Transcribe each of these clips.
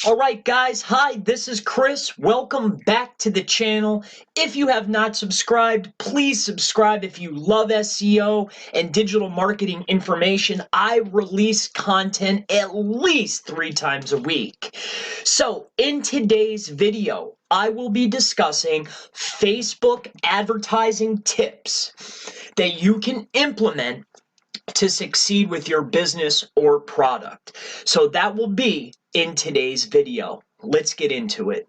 Alright guys, hi, this is Chris. Welcome back to the channel. If you have not subscribed, please subscribe if you love SEO and digital marketing information. I release content at least 3 times a week. So, in today's video, I will be discussing Facebook advertising tips that you can implement to succeed with your business or product. So that will be in today's video. Let's get into it.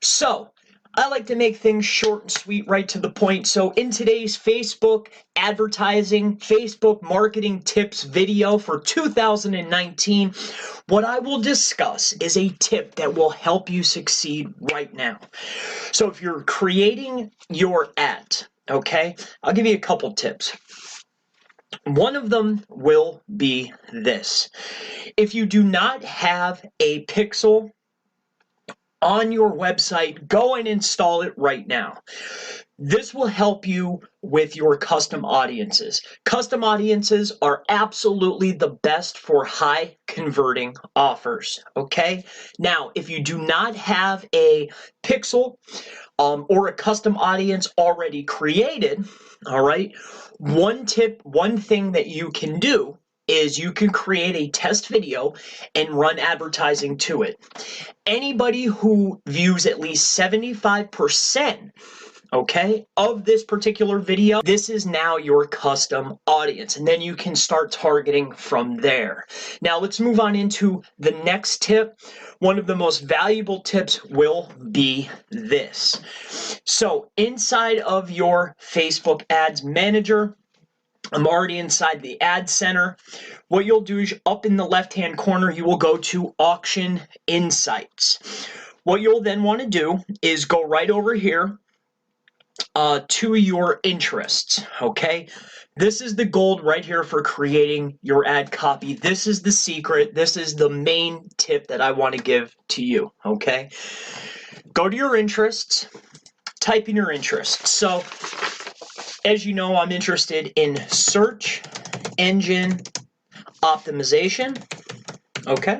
So, I like to make things short and sweet, right to the point. So in today's Facebook advertising, Facebook marketing tips video for 2019, what I will discuss is a tip that will help you succeed right now. So if you're creating your ad, okay, I'll give you a couple tips. One of them will be this. If you do not have a pixel on your website, go and install it right now. This will help you with your custom audiences. Custom audiences are absolutely the best for high converting offers, okay? Now, if you do not have a pixel or a custom audience already created, all right, one thing that you can do is you can create a test video and run advertising to it. Anybody who views at least 75%, okay, of this particular video, this is now your custom audience, and then you can start targeting from there. Now let's move on into the next tip. One of the most valuable tips will be this. So inside of your Facebook Ads Manager, I'm already inside the ad center. What you'll do is up in the left-hand corner, you will go to Auction Insights. What you'll then want to do is go right over here to your interests, okay? This is the gold right here for creating your ad copy. This is the secret. This is the main tip that I want to give to you, okay? Go to your interests, type in your interests. So, as you know, I'm interested in search engine optimization, okay?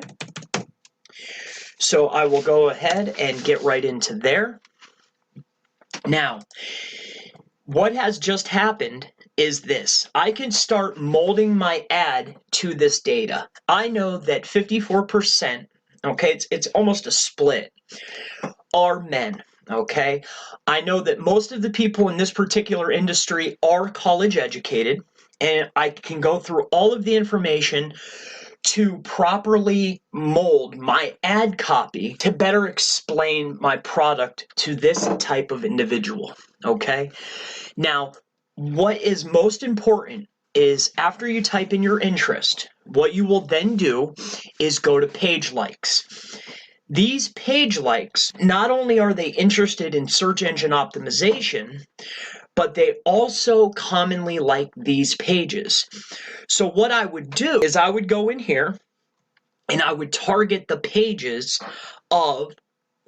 So I will go ahead and get right into there. Now, what has just happened is this. I can start molding my ad to this data. I know that 54%, okay, it's almost a split, are men. Okay, I know that most of the people in this particular industry are college educated, and I can go through all of the information to properly mold my ad copy to better explain my product to this type of individual. Okay, now what is most important is after you type in your interest, what you will then do is go to page likes. These page likes, not only are they interested in search engine optimization, but they also commonly like these pages. So what I would do is I would go in here and I would target the pages of,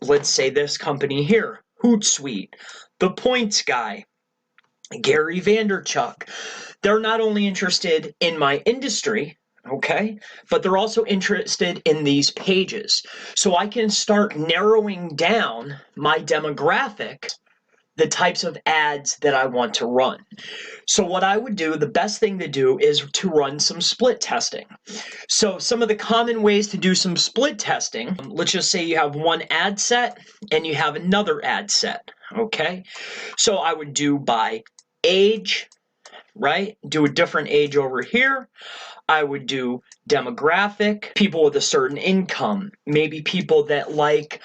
let's say, this company here, Hootsuite, The Points Guy, Gary Vaynerchuk. They're not only interested in my industry, okay, but they're also interested in these pages. So I can start narrowing down my demographic, the types of ads that I want to run. So what I would do, the best thing to do is to run some split testing. So some of the common ways to do some split testing, let's just say you have one ad set and you have another ad set, okay? So I would do by age, right? Do a different age over here. I would do demographic, people with a certain income, maybe people that like,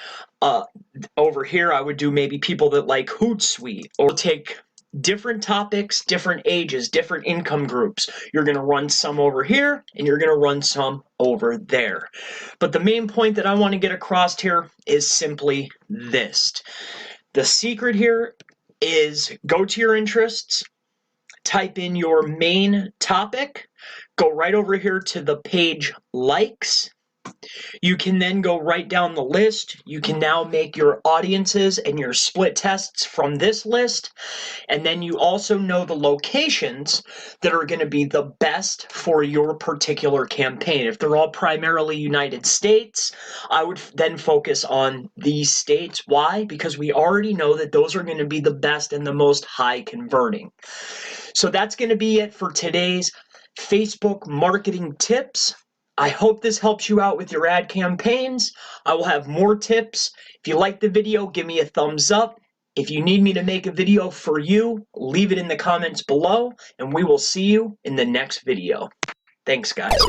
over here I would do maybe people that like Hootsuite, or take different topics, different ages, different income groups. You're going to run some over here and you're going to run some over there. But the main point that I want to get across here is simply this. The secret here is go to your interests, type in your main topic, go right over here to the page likes, You can then go right down the list. You can now make your audiences and your split tests from this list. And then you also know the locations that are going to be the best for your particular campaign. If they're all primarily United States, I would then focus on these states. Why? Because we already know that those are going to be the best and the most high converting. So that's going to be it for today's Facebook marketing tips. I hope this helps you out with your ad campaigns. I will have more tips. If you like the video, give me a thumbs up. If you need me to make a video for you, leave it in the comments below, and we will see you in the next video. Thanks, guys.